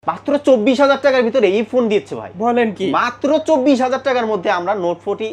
মাত্র 24,000 টাকার ভিতরে এই ফোন দিচ্ছে ভাই। বলেন কি? মাত্র 24,000 টাকার মধ্যে আমরা নোট 40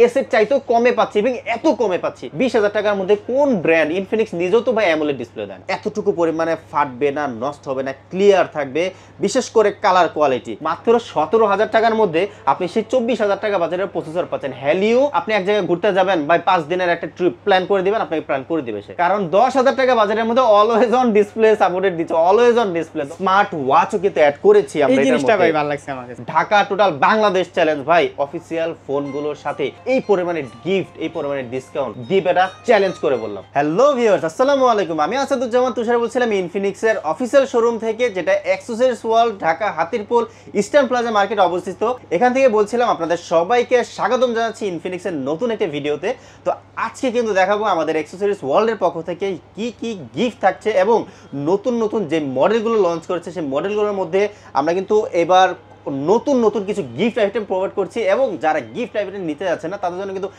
এস এর চাইতেও কমে পাচ্ছি এবং এত কমে পাচ্ছি। 20,000 টাকার মধ্যে কোন ব্র্যান্ড, ইনফিনিক্স নিজেও তো ভাই অ্যামোলেড ডিসপ্লে দেন, এতটুকু পরিমাণে ফাটবে না, নষ্ট হবে না, ক্লিয়ার থাকবে, বিশেষ করে কালার কোয়ালিটি। মাত্র 17,000 টাকার মধ্যে আপনি সেই 24,000 টাকা বাজারের প্রসেসর পাচ্ছেন। হ্যালিও আপনি এক জায়গায় ঘুরতে যাবেন ভাই, 5 দিনের একটা ট্রিপ প্ল্যান করে দিবেন, আপনাকে প্ল্যান করে দিবে সে। কারণ 10,000 টাকা বাজারের মধ্যে অলওয়েজ অন ডিসপ্লে সাপোর্টেড দিচ্ছে, অলওয়েজ অন ডিসপ্লে। স্মার্ট ওয়াচও কিন্তু অ্যাড করেছি আমরা। এই জিনিসটা ভাই ভালো লাগছে আমাকে। ঢাকা টোটাল বাংলাদেশ চ্যালেঞ্জ ভাই, অফিসিয়াল ফোনগুলোর সাথে এই পরিমাণে গিফট, এই পরিমাণে ডিসকাউন্ট গিভ এটা চ্যালেঞ্জ করে বললাম। হ্যালো ভিউয়ার্স, আসসালামু আলাইকুম। আমি আসাদুজ্জামান তুষার বলছিলাম ইনফিনিক্সের অফিসিয়াল শোরুম থেকে, যেটা accessories world, Dhaka Hatirpul Eastern Plaza market অবস্থিত। এখান থেকে বলছিলাম আপনাদের সবাইকে স্বাগতম জানাচ্ছি ইনফিনিক্সের নতুন একটা ভিডিওতে। তো আজকে কিন্তু দেখাবো আমাদের অ্যাক্সেসরিজ ওয়ার্ল্ডের পক্ষ থেকে কি কি গিফট থাকছে এবং নতুন নতুন যে মডেলগুলো লঞ্চ করেছে সেই মডেলগুলোর মধ্যে আমরা কিন্তু এবার নতুন নতুন কিছু গিফট আইটেম প্রোভাইড করছি এবং যারা গিফট আইটেম নিতে যাচ্ছে না তাদের জন্য কিন্তু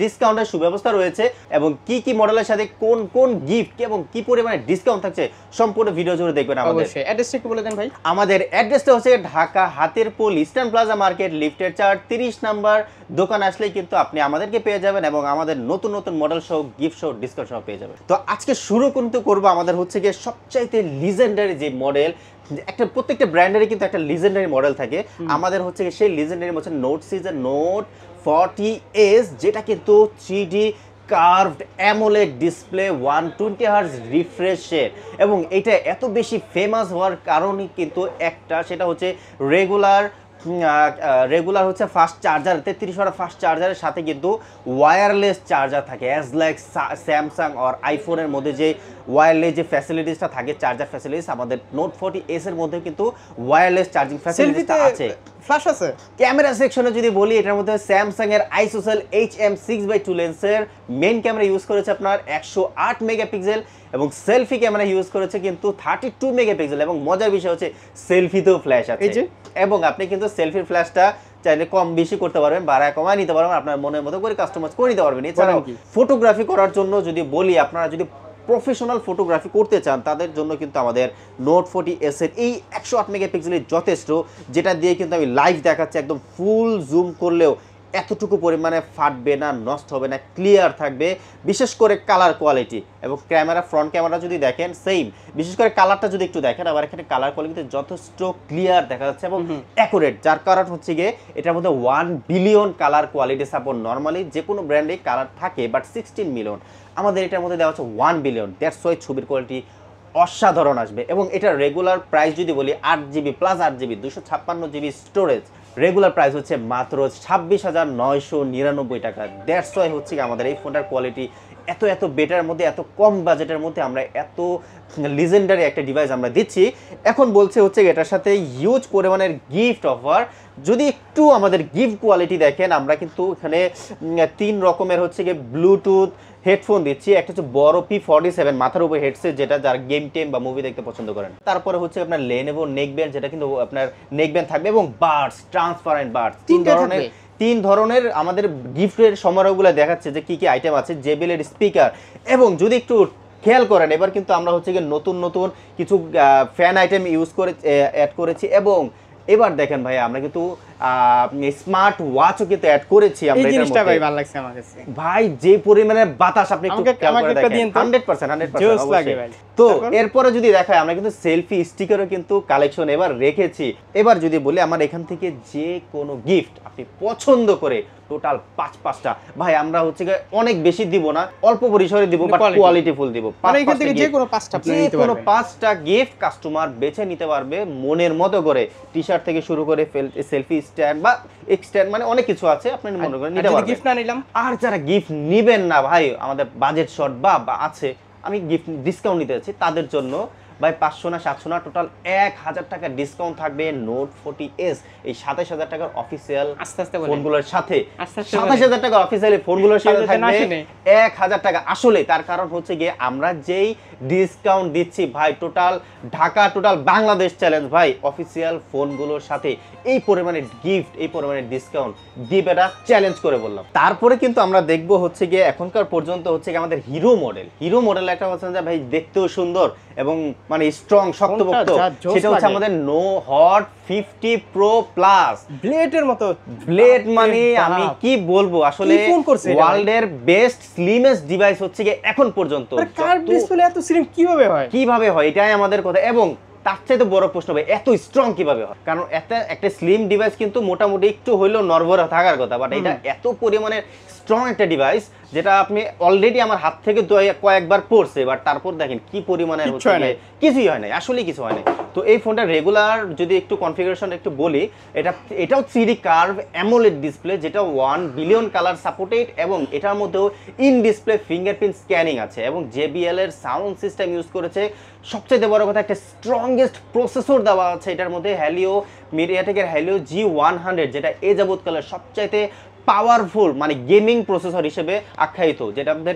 ডিসকাউন্টের সুব্যবস্থা রয়েছে এবং কি কি মডেলের সাথে কোন কোন গিফট এবং কি পরিমাণে ডিসকাউন্ট থাকছে সম্পূর্ণ ভিডিও জুড়ে দেখবেন। অবশ্যই অ্যাড্রেসটা একটু বলে দেন ভাই। আমাদের অ্যাড্রেসটা হচ্ছে Dhaka Hatirpul Eastern Plaza market, লিফটের 30 নাম্বার দোকান আসলেই কিন্তু আপনি আমাদেরকে পেয়ে যাবেন এবং আমাদের নতুন নতুন মডেল সহ গিফট সহ ডিসকাউন্ট সহ পেয়ে যাবেন। তো আজকে শুরু কিন্তু করবো আমাদের হচ্ছে গিয়ে সবচাইতে লিজেন্ডারি যে মডেল, একটা প্রত্যেকটা ব্র্যান্ডেরই কিন্তু একটা লিজেন্ডারি মডেল থাকে। আমাদের হচ্ছে সেই লিজেন্ডারি হচ্ছে নোট সিরিজের নোট 40s, যেটা কিন্তু 3D curved AMOLED display 120 hertz রিফ্রেশের, এবং এটা এত বেশি ফেমাস হওয়ার কারণই কিন্তু একটা, সেটা হচ্ছে রেগুলার হচ্ছে ফাস্ট চার্জার, 33 ওয়াট ফাস্ট চার্জারের সাথে কিন্তু ওয়্যারলেস চার্জার থাকে, অ্যাজ লাইক স্যামসাং আর আইফোনের মধ্যে যে ওয়্যারলেস যে ফ্যাসিলিটিসটা থাকে, চার্জার ফ্যাসিলিটিস, আমাদের নোট 40s এর মধ্যে কিন্তু ওয়্যারলেস চার্জিং ফ্যাসিলিটিসটা আছে। ফ্ল্যাশ আছে। ক্যামেরা সেকশনে যদি বলি, এটার মধ্যে স্যামসাং এর আইসোসেল HM6x2 লেন্সের মেইন ক্যামেরা ইউজ করেছে আপনার 108 মেগাপিক্সেল এবং সেলফি ক্যামেরা ইউজ করেছে কিন্তু 32 মেগাপিক্সেল, এবং মজার বিষয় হচ্ছে সেলফিতেও ফ্ল্যাশ আছে এবং আপনি কিন্তু সেলফির ফ্ল্যাশটা চাইলে কম বেশি করতে পারবেন, বাড়ায় কমায় নিতে পারবেন, আপনার মনের মতো করে কাস্টমাইজ করে নিতে পারবেন। এছাড়াও ফটোগ্রাফি করার জন্য যদি বলি, আপনারা যদি প্রফেশনাল ফটোগ্রাফি করতে চান তাদের জন্য কিন্তু আমাদের নোট 40s এর এই 108 মেগাপিক্সেলের যথেষ্ট, যেটা দিয়ে কিন্তু আমি লাইভ দেখাচ্ছি, একদম ফুল জুম করলেও এতটুকু পরিমাণে ফাটবে না, নষ্ট হবে না, ক্লিয়ার থাকবে, বিশেষ করে কালার কোয়ালিটি। এবং ক্যামেরা, ফ্রন্ট ক্যামেরা যদি দেখেন সেম, বিশেষ করে কালারটা যদি একটু দেখেন, আবার এখানে কালার কোয়ালিটি যথেষ্ট ক্লিয়ার দেখা যাচ্ছে এবং অ্যাকুরেট, যার কারণ হচ্ছে গিয়ে এটার মধ্যে 1 billion colour quality support. Normally যে কোনো ব্র্যান্ডে কালার থাকে, বাট 16 মিলিয়ন, আমাদের এটার মধ্যে দেওয়া হচ্ছে 1 বিলিয়ন। দ্যাটস ওয়াই ছবির কোয়ালিটি অসাধারণ আসবে। এবং এটার রেগুলার প্রাইস যদি বলি, 8GB plus 8GB 256GB storage, regular price হচ্ছে মাত্র 26,999 টাকা। দ্যাটস ওয়াই হচ্ছে আমাদের এই ফোনটার কোয়ালিটি এত বেটার মধ্যে, এত কম বাজেটের মধ্যে আমরা এত লিজেন্ডারি একটা ডিভাইস আমরা দিচ্ছি। এখন বলছে হচ্ছে এটার সাথে হিউজ পরিমাণের গিফট অফার। যদি একটু আমাদের গিফট কোয়ালিটি দেখেন, আমরা কিন্তু এখানে 3 রকমের হচ্ছে গিয়ে ব্লুটুথ হেডফোন দিচ্ছি। একটা হচ্ছে বড় P47 মাথার উপর হেডসেট, যেটা যারা গেম টেম বা মুভি দেখতে পছন্দ করেন। তারপরে হচ্ছে আপনার Lenovo নেকব্যান্ড, যেটা কিন্তু আপনার নেকব্যান্ড থাকবে, এবং বাডস, ট্রান্সপারেন্ট বাডস, 3 ধরনের আমাদের গিফটের সমারোহগুলো দেখাচ্ছে যে কি কি আইটেম আছে। জেবিএল এর স্পিকার, এবং যদি একটু খেয়াল করেন এবার কিন্তু আমরা হচ্ছে গিয়ে নতুন নতুন কিছু ফ্যান আইটেম ইউজ করে অ্যাড করেছি, এবং এবার দেখেন ভাই আমরা কিন্তু স্মার্ট ওয়াচও কিন্তু অ্যাড করেছি আমরা। এই জিনিসটা ভাই ভালো লাগছে আমার কাছে ভাই, যে পরিমাণে বাতাস আপনি একটু খেয়াল করে দেখেন, 100% লাগে ভাই। তো এরপরে যদি দেখায়, আমরা কিন্তু সেলফি স্টিকারও কিন্তু কালেকশন এবার রেখেছি। এবার যদি বলি, আমার এখান থেকে যে কোনো গিফট আপনি পছন্দ করে টোটাল 5টা ভাই, আমরা হচ্ছে অনেক বেশি দিব না, অল্প পরিসরে দিব, বাট কোয়ালিটি ফুল দিব। মানে এখান থেকে যে কোনো 5টা আপনি নিতে পারবেন, 5টা গিফট কাস্টমার বেছে নিতে পারবে মনের মতো করে। টি-শার্ট থেকে শুরু করে সেলফি স্ট্যান্ড বা এক্সট্যান্ড, মানে অনেক কিছু আছে, আপনি মনে করেন নিতে পারবেন। গিফট না নিলাম, আর যারা গিফট নেবেন না ভাই, আমাদের বাজেট শর্ট বা আছে, আমি গিফট ডিসকাউন্ট নিতে যাচ্ছি, তাদের জন্য ভাই 500 না 700 না, টোটাল 1000 টাকা ডিসকাউন্ট থাকবে নোট 40s এই 27000 টাকার অফিসিয়াল ফোনগুলোর সাথে। 27000 টাকা অফিসিয়াল ফোনগুলোর সাথে থাকবে 1000 টাকা। আসলে তার কারণ হচ্ছে গিয়ে আমরা যেই ডিসকাউন্ট দিচ্ছি ভাই, টোটাল বাংলাদেশ চ্যালেঞ্জ ভাই, অফিসিয়াল ফোনগুলোর সাথে এই পরিমাণে গিফট, এই পরিমাণে ডিসকাউন্ট গিভ এটা চ্যালেঞ্জ করে বললাম। তারপরে কিন্তু আমরা দেখবো হচ্ছে গিয়ে এখনকার পর্যন্ত হচ্ছে গিয়ে আমাদের হিরো মডেল একটা হচ্ছে যে ভাই দেখতেও সুন্দর এবং মানে স্ট্রং শক্তপোক্ত, সেটা হচ্ছে আমাদের হট 50 প্রো প্লাস। ব্লেডের মতো ব্লেড মানে আমি কি বলবো আসলে ওয়ার্ল্ডের বেস্ট স্লিমেস্ট ডিভাইস হচ্ছে কি এখন পর্যন্ত। কার্ভ ডিসপ্লে এত স্লিম কিভাবে হয় এটাই আমাদের কথা। এবং তার চাইতে বড় প্রশ্ন ভাই, এত স্ট্রং কিভাবে হয়? কারণ একটা স্লিম ডিভাইস কিন্তু মোটামুটি একটু হইলেও নরবরে থাকার কথা, বাট এটা এত পরিমাণে স্ট্রং একটা ডিভাইস যেটা আপনি অলরেডি আমার হাত থেকে কয়েকবার পড়ছে, বাট তারপর দেখেন কি পরিমাণের কিছুই হয় নাই, আসলে কিছু হয় নাই। তো এই ফোনটা রেগুলার যদি একটু কনফিগারেশন একটু বলি, এটাও 3D কার্ভ অ্যামোলেড ডিসপ্লে, যেটা 1 বিলিয়ন কালার সাপোর্টেড, এবং এটার মধ্যেও ইন ডিসপ্লে ফিঙ্গারপ্রিন্ট স্ক্যানিং আছে, এবং JBL এর সাউন্ড সিস্টেম ইউজ করেছে। সবচেয়ে বড় কথা, একটা স্ট্রংগেস্ট প্রসেসর দেওয়া আছে এটার মধ্যে, মিডিয়াটেকের Helio G100, যেটা এ যাবৎকালের সবচাইতে পাওয়ারফুল মানে গেমিং প্রসেসর হিসেবে আখ্যায়িত, যেটা আমাদের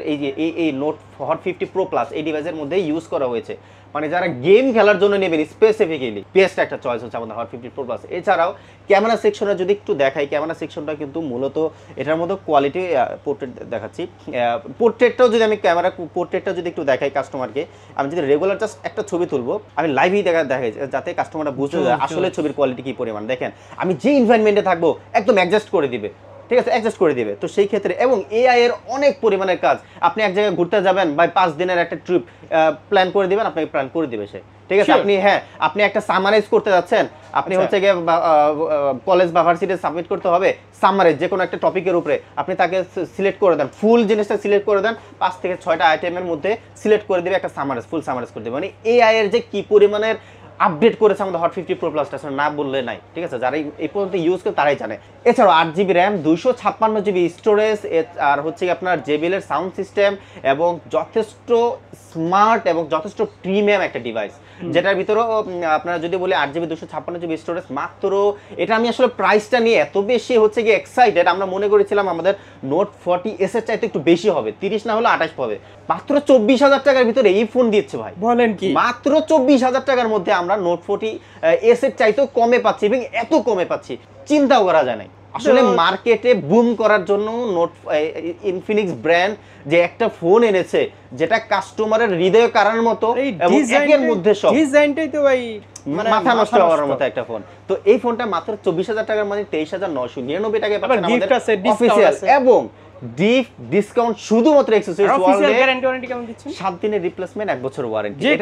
এই নোট হট 50 প্রো প্লাস এই ডিভাইসের মধ্যে ইউজ করা হয়েছে। মানে যারা গেম খেলার জন্য নেবেন স্পেসিফিক্যালি বেস্ট একটা চয়েস হচ্ছে আমাদের হট 50 প্রো প্লাস। এছাড়াও ক্যামেরা সেকশনে যদি একটু দেখাই, ক্যামেরা সেকশনটা কিন্তু মূলত এটার মধ্যে কোয়ালিটি পোর্ট্রেট দেখাচ্ছি। পোর্ট্রেটটাও যদি আমি পোর্ট্রেটটা যদি একটু দেখাই কাস্টমারকে, আমি যদি রেগুলার জাস্ট একটা ছবি তুলবো, আমি লাইভই দেখাই যাতে কাস্টমাররা বুঝতে যায় আসলে ছবির কোয়ালিটি কি পরিমাণ। দেখেন আমি যে এনভায়রনমেন্টে থাকবো একদম অ্যাডজাস্ট করে দিবে, ঠিক আছে, অ্যাডজাস্ট করে দিবে। তো সেই ক্ষেত্রে এবং AI এর অনেক পরিমাণের কাজ, আপনি এক জায়গায় ঘুরতে যাবেন বা 5 দিনের একটা ট্রিপ প্ল্যান করে দিবেন, আপনাকে প্ল্যান করে দিবে সে, ঠিক আছে। আপনি একটা সামারাইজ করতে যাচ্ছেন, আপনি হচ্ছে গিয়ে কলেজ বা ভার্সিটি সাবমিট করতে হবে, সামারাইজ যে কোনো একটা টপিকের উপরে আপনি তাকে সিলেক্ট করে দেন, ফুল জিনিসটা সিলেক্ট করে দেন, 5 থেকে 6টা আইটেমের মধ্যে সিলেক্ট করে দিবে, একটা সামারাইজ ফুল সামারাইজ করে দেবে। মানে AI এর যে কি পরিমাণের আপডেট করেছে আমাদের হট 50 প্রো প্লাসটা, না বললে নাই, ঠিক আছে, যারা এই পর্যন্ত ইউজ করে তারাই জানে। এছাড়াও 8GB র্যাম, 256GB স্টোরেজ, আর হচ্ছে আপনার JBL এর সাউন্ড সিস্টেম, এবং যথেষ্ট স্মার্ট এবং যথেষ্ট প্রিমিয়াম একটা ডিভাইস, যেটার ভিতরেও আপনারা যদি বলি 8GB 256GB স্টোরেজ মাত্র। এটা আমি আসলে প্রাইসটা নিয়ে এত বেশি হচ্ছে কি এক্সাইটেড, আমরা মনে করেছিলাম আমাদের নোট 40S এর চাইতে একটু বেশি হবে, 30 না হলে 28 হবে, মাত্র 24,000 টাকার ভিতরে এই ফোন দিচ্ছে ভাই। বলেন কি? মাত্র 24,000 টাকার মধ্যে আমরা নোট 40S এর চাইতেও কমে পাচ্ছি, এবং এত কমে পাচ্ছি চিন্তাও করা যায় না। আসলে মার্কেটে বুম করার জন্য ইনফিনিক্স ব্র্যান্ড যে একটা ফোন এনেছে, যেটা কাস্টমারের হৃদয়ে কারার মতো, এবং একের মধ্যে সব ডিজাইনটাই তো ভাই মাথা নষ্ট হওয়ার মতো একটা ফোন। তো এই ফোনটা মাত্র 24,000 টাকার মানে 23,999 টাকায় পাচ্ছেন আমাদের অফিশিয়াল, এবং ডিপ ডিসকাউন্ট শুধুমাত্র এক্সেসরিজ ওয়ার্ল্ডে। গ্যারান্টি ওয়ারেন্টি কেমন দিচ্ছেন? 7 দিনের রিপ্লেসমেন্ট, 1 বছর ওয়ারেন্টি। যে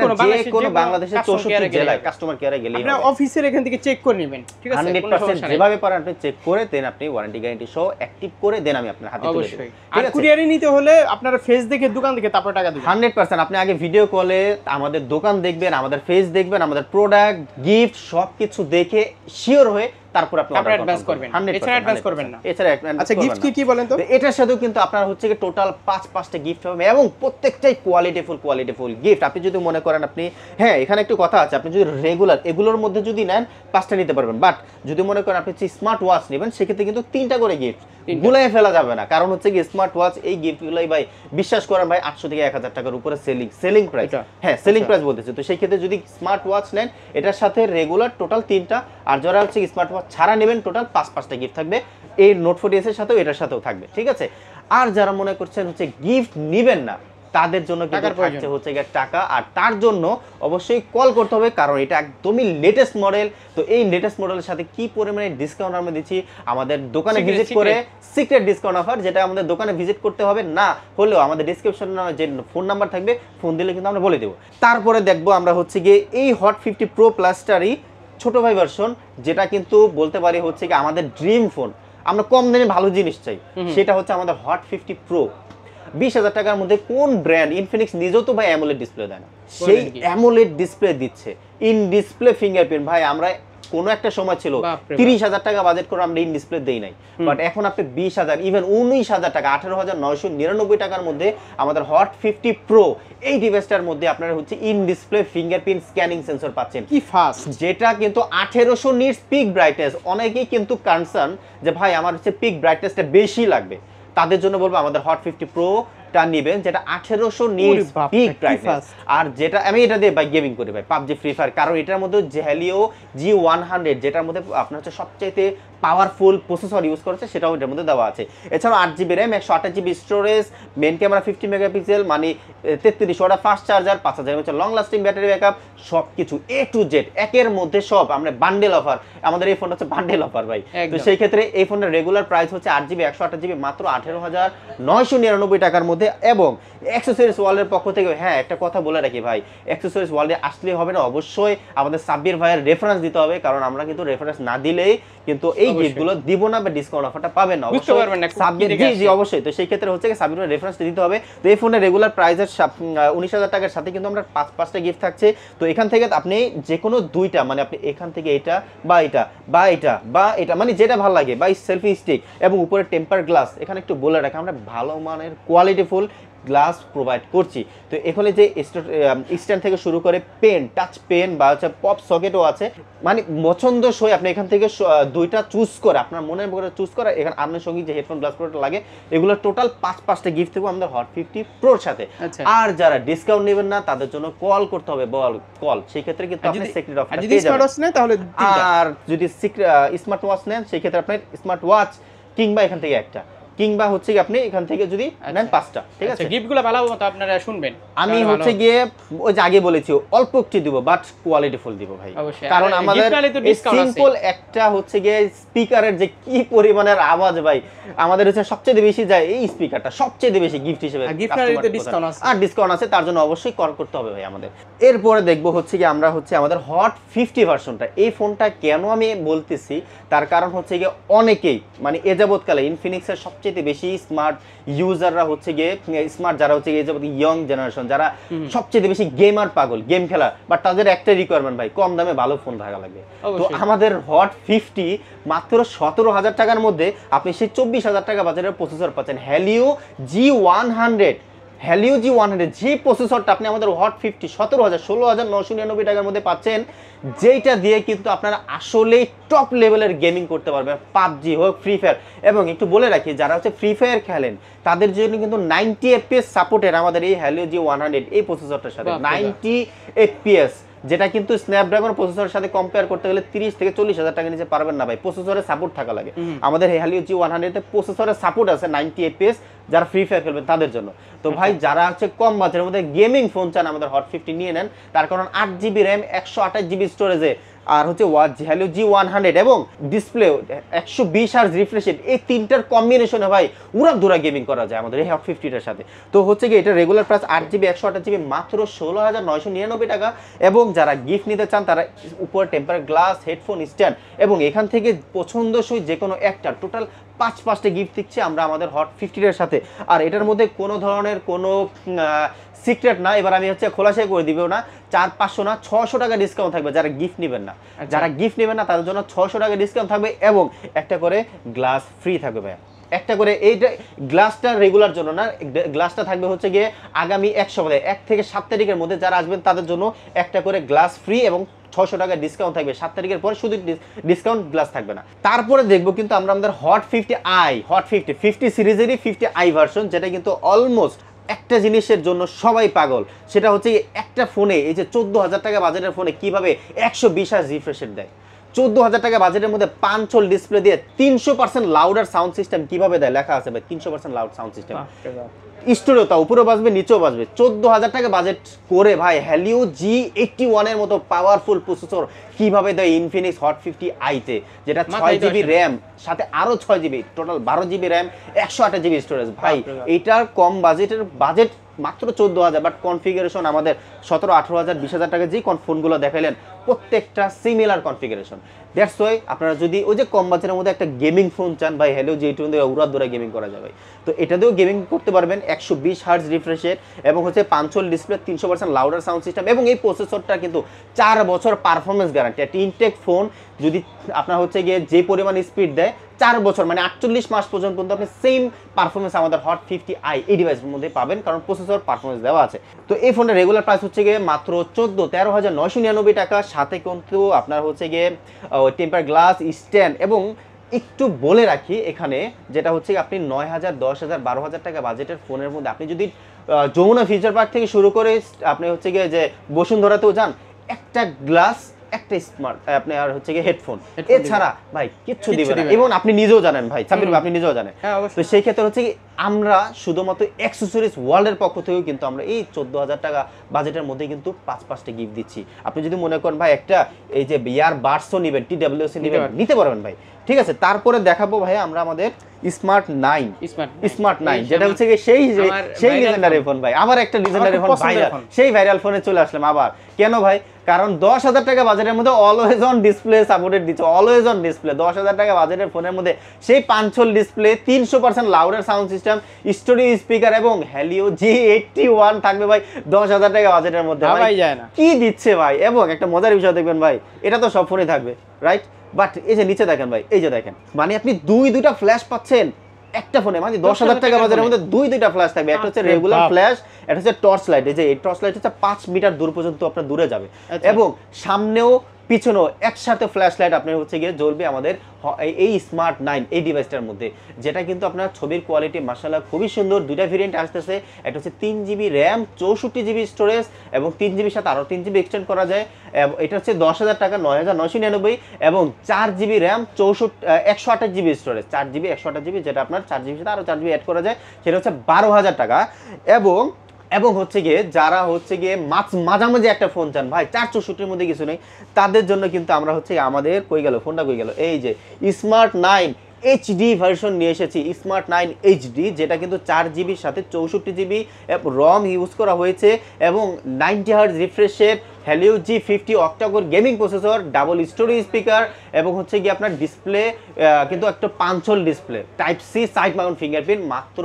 কোনো বাংলাদেশের 64 জেলায় কাস্টমার কেয়ারে গেলেই হবে, আপনারা অফিসের এখান থেকে চেক করে নেবেন, ঠিক আছে, 100% যেভাবে পারেন আপনি চেক করে দেন, আপনি ওয়ারেন্টি গ্যারান্টি সহ অ্যাক্টিভ করে দেন, আমি আপনার হাতে তুলে দেব। আর কুরিয়ারে নিতে হলে আপনারা ফেস দেখে দোকান দেখে তারপর টাকা দিবেন। 100% আপনি আগে ভিডিও কলে আমাদের দোকান দেখবেন, আমাদের ফেস দেখবেন, আমাদের প্রোডাক্ট গিফট সবকিছু দেখে শিওর হয়ে তারপর আপনি অ্যাডভান্স করবেন। এছাড়া অ্যাডভান্স করবেন না। আচ্ছা গিফট কি বলেন তো? এটার সাথেও কিন্তু আপনার হচ্ছে কি টোটাল 5টা গিফট হবে, এবং প্রত্যেকটাই কোয়ালিটিফুল গিফট। আপনি যদি মনে করেন আপনি, হ্যাঁ এখানে একটু কথা আছে, আপনি যদি রেগুলার এগুলোর মধ্যে যদি নেন 5টা নিতে পারবেন, বাট যদি মনে করেন আপনি স্মার্ট ওয়াচ নেবেন, সেক্ষেত্রে কিন্তু 3টা করে গিফট গুলাই ফেলা যাবে না। কারণ হচ্ছে কি স্মার্ট ওয়াচ এই গিফটগুলাই ভাই বিশ্বাস করেন ভাই 800 থেকে 1000 টাকার উপরে সেলিং প্রাইস, হ্যাঁ সেলিং প্রাইস বলতেছে। তো সেই ক্ষেত্রে যদি স্মার্ট ওয়াচ নেন, এটার সাথে রেগুলার টোটাল 3টা, আর যারা হচ্ছে স্মার্ট ওয়াচ ছাড়া নেবেন টোটাল 5টা গিফট থাকবে, এই নোট 40S এর সাথেও এটার সাথেও থাকবে, ঠিক আছে। আর যারা মনে করছেন হচ্ছে গিফট নেবেন না, তাদের জন্য কিন্তু থাকছে হচ্ছে টাকা, আর তার জন্য অবশ্যই কল করতে হবে, কারণ এটা একদমই লেটেস্ট মডেল। তো এই লেটেস্ট মডেলের সাথে কি পরিমাণে ডিসকাউন্ট আমরা দিচ্ছি, আমাদের দোকানে ভিজিট করে সিক্রেট ডিসকাউন্ট অফার, যেটা আমাদের দোকানে ভিজিট করতে হবে না হলেও আমাদের ডিসক্রিপশনে যে ফোন নাম্বার থাকবে, ফোন দিলে কিন্তু আমরা বলে দেবো। তারপরে দেখবো আমরা হচ্ছে গিয়ে এই হট 50 প্রো প্লাসটারই ছোট ভাই ভার্সন, যেটা কিন্তু বলতে পারি হচ্ছে কি আমাদের ড্রিম ফোন। আমরা কম দামে ভালো জিনিস চাই, সেটা হচ্ছে আমাদের হট 50 প্রো। 20,000 টাকার মধ্যে কোন ব্র্যান্ড, ইনফিনিক্স নিজেও তো ভাই অ্যামোলেড ডিসপ্লে দেয় না, সেই অ্যামোলেড ডিসপ্লে দিচ্ছে, ইন ডিসপ্লে ফিঙ্গারপ্রিন্ট। ভাই আমরা কোনো একটা সময় ছিল 30,000 টাকা বাজেট করে আমরা ইন ডিসপ্লে দেই নাই, বাট এখন আপনি 20,000 ইভেন 19,000 টাকা 18,999 টাকার মধ্যে আমাদের হট 50 প্রো এই ডিভাইসটার মধ্যে আপনারা হচ্ছে in display fingerprint scanning sensor পাচ্ছেন, কি ফাস্ট, যেটা কিন্তু 1800 নিটস পিক ব্রাইটনেস। অনেকেই কিন্তু কনসার্ন যে ভাই আমার হচ্ছে পিক ব্রাইটনেসটা বেশি লাগবে, তাদের জন্য বলবো আমাদের হট 50 প্রো টা নেবেন, যেটা 1800 নিটস পিক ব্রাইটনেস। আর যেটা আমি এটা দিয়ে ভাই গেমিং করি ভাই, পাবজি ফ্রি ফায়ার, কারণ এটার মধ্যে Helio G100 যেটার মধ্যে আপনার হচ্ছে সবচাইতে পাওয়ারফুল প্রসেসর ইউজ করেছে, সেটাও এটার মধ্যে দেওয়া আছে। এছাড়াও 8GB RAM, 128GB storage, main camera 50 megapixel, মানে 33 watt fast charger, 5000 mAh long lasting battery backup, সবকিছু A to Z একের মধ্যে সব আমরা বান্ডেল অফার। আমাদের এই ফোনটা হচ্ছে বান্ডেল অফার ভাই। তো সেই ক্ষেত্রে এই ফোনের রেগুলার প্রাইস হচ্ছে 8GB 128GB মাত্র 18,999 টাকার মধ্যে। এবং অ্যাক্সেসরিজ ওয়ার্ল্ডের পক্ষ থেকে হ্যাঁ একটা কথা বলে রাখি ভাই, অ্যাক্সেসরিজ ওয়ার্ল্ডে আসলে হবে না, অবশ্যই আমাদের সাব্বির ভাইয়ের রেফারেন্স দিতে হবে, কারণ আমরা কিন্তু রেফারেন্স না দিলেই কিন্তু এই গিফটগুলো দিব না বা ডিসকাউন্ট অফারটা পাবেন না। বুঝতে পারবেন না সাব্বির, জি অবশ্যই। তো সেই ক্ষেত্রে হচ্ছে সাব্বির ভাইয়ের রেফারেন্স দিতে হবে। তো এই ফোনের রেগুলার প্রাইসের 19,000 টাকার সাথে কিন্তু আমরা 5টা গিফট থাকছে। তো এখান থেকে আপনি যে কোনো দুইটা, মানে আপনি এখান থেকে এটা বা এটা বা এটা বা এটা, মানে যেটা ভালো লাগে, বা সেলফি স্টিক এবং উপরে টেম্পার গ্লাস। এখানে একটু বলে রাখা, আমরা ভালো মানের কোয়ালিটিফুল গ্লাস প্রোভাইড করছি। তো এখানে যে স্ট্যান্ড থেকে শুরু করে পেন, টাচ পেন বা হচ্ছে পপ সকেটও আছে, মানে পছন্দসই আপনি এখান থেকে দুইটা চুজ করে আপনার মনের মতো চুজ করে এখানে আপনার সঙ্গে যে হেডফোন গ্লাস প্রোটা লাগে এগুলো টোটাল 5টা গিফট দেবো আমাদের হট 50 প্রোর সাথে। আর যারা ডিসকাউন্ট নেবেন না তাদের জন্য কল করতে হবে, কল। সেই ক্ষেত্রে কিন্তু আপনি সিক্রেট অফার পেয়ে যাবেন। তাহলে আর যদি স্মার্ট ওয়াচ নেন সেই ক্ষেত্রে আপনার স্মার্ট ওয়াচ কিংবা এখান থেকে একটা, কিংবা হচ্ছে কি আপনি এখান থেকে যদি নেন 5টা, ঠিক আছে? গিফটগুলো ভালো মতো আপনারা শুনবেন। আমি হচ্ছে গিয়ে ওই যে আগে বলেছি অল্প একটু দিব বাট কোয়ালিটিফুল দিব ভাই, কারণ আমাদের সিম্পল একটা হচ্ছে গিয়ে স্পিকারের যে কি পরিমাণের আওয়াজ ভাই, আমাদের হচ্ছে সবচেয়ে বেশি যায় এই স্পিকারটা, সবচেয়ে বেশি গিফট হিসেবে। আর ডিসকাউন্ট আছে, তার জন্য অবশ্যই কল করতে হবে ভাই আমাদের। এরপরে দেখবো হচ্ছে কি আমরা হচ্ছে আমাদের হট 50 ভার্সনটা। এই ফোনটা কেন আমি বলতেছি তার কারণ হচ্ছে গিয়ে অনেকেই মানে এ যাবৎকালে ইনফিনিক্সের সবচেয়ে বেশি স্মার্ট ইউজাররা হচ্ছে গিয়ে স্মার্ট, যারা হচ্ছে এই যাবৎ ইয়ং জেনারেশন, যারা সবচেয়ে বেশি গেমার পাগল, গেম খেলা, বাট তাদের একটাই রিকোয়ারমেন্ট ভাই, কম দামে ভালো ফোন থাকা লাগবে। তো আমাদের হট 50 মাত্র 17,000 টাকার মধ্যে আপনি সেই 24,000 টাকা বাজারের প্রসেসর পাচ্ছেন Helio G100। Helio G100 যে প্রসেসরটা আপনি আমাদের হট 50 16,999 টাকার মধ্যে পাচ্ছেন, যেটা দিয়ে কিন্তু আপনারা আসলে টপ লেভেলের গেমিং করতে পারবেন, পাবজি হোক, ফ্রি ফায়ার। এবং একটু বলে রাখি যারা হচ্ছে ফ্রি ফায়ার খেলেন তাদের জন্য কিন্তু 90 FPS সাপোর্টের আমাদের এই Helio G100 এই প্রসেসরটার সাথে 90 FPS, যেটা কিন্তু স্ন্যাপড্রাগন প্রসেসরের সাথে কম্পেয়ার করতে গেলে 30 থেকে 40,000 টাকা নিচে পারবেন না ভাই, প্রসেসরের সাপোর্ট থাকা লাগে। আমাদের Helio G100 তে প্রসেসরের সাপোর্ট আছে 90 FPS, যারা ফ্রি ফায়ার খেলবেন তাদের জন্য। তো ভাই যারা হচ্ছে কম বাজেটের মধ্যে গেমিং ফোন চান আমাদের হট 50 নিয়ে নেন, তার কারণ 8GB র্যাম 128GB স্টোরেজে, আর হচ্ছে Helio G100 এবং ডিসপ্লে 120 Hz রিফ্রেশ রেট, এই তিনটার কম্বিনেশনে ভাই উড়াধুরা গেমিং করা যায় আমাদের এই হট 50টার সাথে। তো হচ্ছে কি এটা রেগুলার প্রাইস 8GB 128GB মাত্র 16,999 টাকা। এবং যারা গিফট নিতে চান তারা উপরে টেম্পার গ্লাস, হেডফোন স্ট্যান্ড এবং এখান থেকে পছন্দসই যে কোনো একটা টোটাল 5টা গিফট দিচ্ছে আমরা আমাদের হট 50টার সাথে। আর এটার মধ্যে কোনো ধরনের কোনো সিক্রেট না, এবার আমি হচ্ছে খোলাসাই করে দিব না, 400-500 না 600 টাকা ডিসকাউন্ট থাকবে যারা গিফট নেবেন না। যারা গিফট নেবেন না তাদের জন্য 600 টাকা ডিসকাউন্ট থাকবে এবং একটা করে গ্লাস ফ্রি থাকবে ভাই, একটা করে। এইটা গ্লাসটা রেগুলার জন্য না, গ্লাসটা থাকবে হচ্ছে গিয়ে আগামী 1 সপ্তাহে 1 থেকে 7 তারিখের মধ্যে যারা আসবেন তাদের জন্য একটা করে গ্লাস ফ্রি এবং 600 টাকা ডিসকাউন্ট থাকবে। 7 তারিখের পরে শুধু ডিসকাউন্ট গ্লাস থাকবে না। তারপরে দেখবো কিন্তু আমরা আমাদের hot 50i, hot 50 সিরিজেরই 50i version, যেটা কিন্তু অলমোস্ট একটা জিনিসের জন্য সবাই পাগল, সেটা হচ্ছে একটা ফোনে এই যে 14,000 টাকা বাজেটের ফোনে কিভাবে 120 Hz রিফ্রেশ রেট দেয়, 14,000 টাকা বাজেটের মধ্যে 5 হোল ডিসপ্লে দিয়ে 300% লাউডার সাউন্ড সিস্টেম কিভাবে দেয়, লেখা আছে ভাই 300% লাউড সাউন্ড সিস্টেম, স্টোরেও তা উপরেও বাজবে নিচেও বাজবে। 14,000 টাকা বাজেট করে ভাই Helio G81 এর মতো পাওয়ারফুল প্রসেসর কিভাবে দেয় ইনফিনিক্স হট 50i তে, যেটা 6GB র্যাম সাথে আরো 6GB, total 12GB RAM 128GB storage. ভাই এইটার কম বাজেট মাত্র 14,000, বাট কনফিগারেশন আমাদের 17,000, 18,000, 20,000 টাকা যে ফোনগুলো দেখাইলেন প্রত্যেকটা সিমিলার কনফিগারেশন। দ্যাটস ওয়াই আপনারা যদি ওই যে কম বাজেটের মধ্যে একটা গেমিং ফোন চান ভাই, Helio G81 দিয়ে উড়াধুরা গেমিং করা যাবে। তো এটা দিয়েও গেমিং করতে পারবেন, 120 Hz রিফ্রেশ রেট এবং হচ্ছে 5 whole display, 300% louder sound system এবং এই প্রসেসরটা কিন্তু 4 বছর পারফরমেন্স গ্যারান্টি। একটা ইনটেক ফোন যদি আপনার হচ্ছে গিয়ে যে পরিমাণ স্পিড দেয় 4 বছর মানে 48 মাস পর্যন্ত আপনি সেম পারফরমেন্স আমাদের হট 50i এই ডিভাইসের মধ্যে পাবেন, কারণ প্রসেসর পারফরমেন্স দেওয়া আছে। তো এই ফোনের রেগুলার প্রাইস হচ্ছে গিয়ে মাত্র 13,999 টাকা, সাথে কিন্তু আপনার হচ্ছে গিয়ে টেম্পার গ্লাস, স্ট্যান্ড এবং একটু বলে রাখি এখানে যেটা হচ্ছে আপনি 9,000, 10,000, 12,000 টাকা বাজেটের ফোনের মধ্যে আপনি যদি যমুনা ফিউচার পার্ক থেকে শুরু করে আপনি হচ্ছে গিয়ে যে বসুন্ধরাতেও যান, একটা গ্লাস, একটা স্মার্ট আপনার হচ্ছে গিয়ে হেডফোন, এছাড়া ভাই কিচ্ছু দিবে না। এবং আপনি নিজেও জানেন ভাই, সাবির ভাই আপনি নিজেও জানেন। তো সেই ক্ষেত্রে হচ্ছে আমরা শুধুমাত্র অ্যাক্সেসরিজ ওয়ার্ল্ডের পক্ষ থেকেও কিন্তু আমরা এই 14,000 টাকা বাজেটের মধ্যে কিন্তু 5টা গিফট দিচ্ছি। আপনি যদি মনে করেন ভাই একটা এই যে ইয়ার বাডসও নেবেন, TWS নেবেন, নিতে পারবেন ভাই, ঠিক আছে। তারপরে দেখাবো ভাই আমরা আমাদের স্মার্ট 9 যেটা হচ্ছে কি সেই লিজেন্ডারি ফোন ভাই, আবার একটা লিজেন্ডারি ফোন ভাইরাল, সেই ভাইরাল ফোনে চলে আসলাম আবার। কেন ভাই? কারণ 10,000 টাকা বাজেটের মধ্যে অলওয়েজ অন ডিসপ্লে সাপোর্টেড দিচ্ছে, অলওয়েজ অন ডিসপ্লে। 10,000 টাকা বাজেটের ফোনের মধ্যে সেই 5 display, 300% louder sound system, storage speaker এবং হ্যালিও G81 থাকবে ভাই 10,000 টাকা বাজেটের মধ্যে। ভাই যায় না কি দিচ্ছে ভাই। এবং একটা মজার বিষয় দেখবেন ভাই, এটা তো সব ফোনে থাকবে, রাইট? বাট এই যে নিচে দেখেন ভাই, এই যে দেখেন, মানে আপনি দুইটা ফ্ল্যাশ পাচ্ছেন একটা ফোনে, মানে 10,000 টাকা বাজারের মধ্যে দুইটা ফ্ল্যাশ থাকবে। একটা হচ্ছে রেগুলার ফ্ল্যাশ, একটা হচ্ছে টর্চ লাইট। এই যে এই টর্চ লাইট হচ্ছে 5 মিটার দূর পর্যন্ত আপনার দূরে যাবে, এবং সামনেও পিছনেও একসাথে ফ্ল্যাশ লাইট আপনার হচ্ছে গিয়ে জ্বলবে আমাদের এই স্মার্ট 9 এই ডিভাইসটার মধ্যে, যেটা কিন্তু আপনার ছবির কোয়ালিটি মাশাআল্লাহ খুবই সুন্দর। দুইটা ভেরিয়েন্ট আসতেছে, একটা হচ্ছে 3GB র্যাম 64GB স্টোরেজ এবং 3GB সাথে আরও 3GB এক্সটেন্ড করা যায়। এটা হচ্ছে 10,000 টাকা 9,999, এবং 4GB RAM 128GB storage, 4GB 128GB, যেটা আপনার 4GB সাথে আরও 4GB অ্যাড করা যায়, সেটা হচ্ছে 12,000 টাকা। এবং হচ্ছে গিয়ে যারা হচ্ছে গিয়ে মাঝামাঝি একটা ফোন চান ভাই, 464-র মধ্যে কিছু নেই, তাদের জন্য কিন্তু আমরা হচ্ছে আমাদের ফোনটা কই গেল, এই যে স্মার্ট 9 HD ভার্সন নিয়ে এসেছি, স্মার্ট 9 HD, যেটা কিন্তু 4GBর সাথে 64GB রম ইউজ করা হয়েছে, এবং 90 হার্জ রিফ্রেশের Helio G50 octacore gaming processor, double storage speaker, এবং হচ্ছে কি আপনার ডিসপ্লে কিন্তু একটা 5 display, type C side mount fingerprint, মাত্র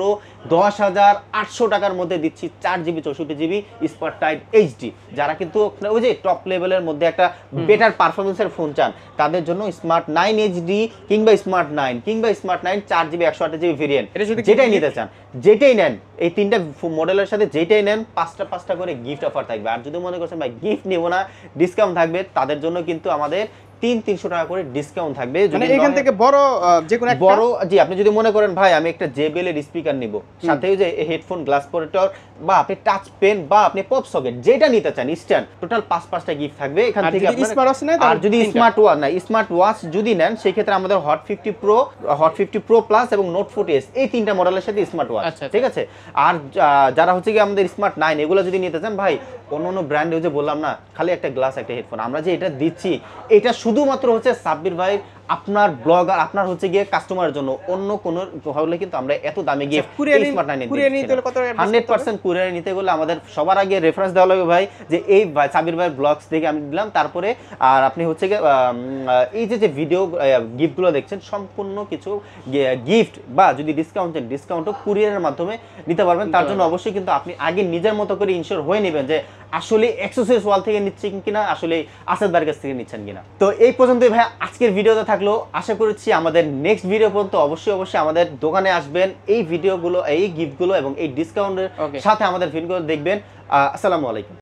10,800 টাকার মধ্যে দিচ্ছি 4GB 64GB স্মার্ট 9 HD। যারা কিন্তু ওই যে টপ লেভেলের মধ্যে একটা বেটার পারফরমেন্সের ফোন চান, তাদের জন্য স্মার্ট 9 HD কিংবা স্মার্ট 9 4GB 128GB ভেরিয়েন্ট, যেটাই নিতে চান, যেটাই নেন, এই তিনটা মডেলের সাথে যেটাই নেন 5টা করে গিফট অফার থাকবে। আর যদি মনে করছেন ভাই গিফট নেব না, ডিসকাউন্ট থাকবে, তাদের জন্য কিন্তু আমাদের 300 টাকা করে ডিসকাউন্ট থাকবে। মানে এখান থেকে বড় যে কোনো একটা বড়, জি, আপনি যদি মনে করেন ভাই আমি একটা JBL এর স্পিকার নিব, সাথে ওই যে হেডফোন, গ্লাস প্রোটেক্টর, বা আপনি টাচ পেন, বা আপনি পপ সকেট, যেটা নিতে চান স্ট্যান্ড, টোটাল 5টা গিফট থাকবে এখান থেকে। আর যদি স্মার্ট ওয়াচ যদি নেন, সেই ক্ষেত্রে আমাদের হট 50 প্রো প্লাস এবং নোট 40s এই 3টা মডেলের সাথে স্মার্ট ওয়াচ, ঠিক আছে। আর যারা হচ্ছে কি আমাদের স্মার্ট 9 এগুলো যদি নিতে চান ভাই, অন্য ব্র্যান্ডে যে বললাম না, খালি একটা গ্লাস একটা হেডফোন, আমরা যে এটা দিচ্ছি, এটা শুধুমাত্র হচ্ছে সাব্বির ভাই আপনার ব্লগার, আপনার হচ্ছে গিয়ে কাস্টমারের জন্য। অন্য কোনো হলে কিন্তু আমরা এত দামে গিয়ে স্মার্ট 9 100% কুরিয়ারে নিতে গেলে আমাদের সবার আগে রেফারেন্স দেওয়া লাগবে ভাই, যে এই সাব্বির ভাইয়ের ব্লগস থেকে আমি দিলাম, তারপরে আর আপনি হচ্ছে গিয়ে এই যে ভিডিও গিফটগুলো দেখছেন, সম্পূর্ণ কিছু গিফট বা যদি ডিসকাউন্টও কুরিয়ারের মাধ্যমে নিতে পারবেন। তার জন্য অবশ্যই কিন্তু আপনি আগে নিজের মতো করে ইনশিওর হয়ে নেবেন যে আসলে অ্যাক্সেসরিজ ওয়াল থেকে নিচ্ছেন কিনা, আসলে আসাদ ভাইয়ের কাছ থেকে নিচ্ছেন কিনা। তো এই পর্যন্তই ভাই আজকের ভিডিওতে থাকলো। আশা করছি আমাদের নেক্সট ভিডিও পর্যন্ত অবশ্যই আমাদের দোকানে আসবেন, এই ভিডিওগুলো, এই গিফটগুলো এবং এই ডিসকাউন্টের সাথে আমাদের ভিডিওগুলো দেখবেন। আসসালামু আলাইকুম।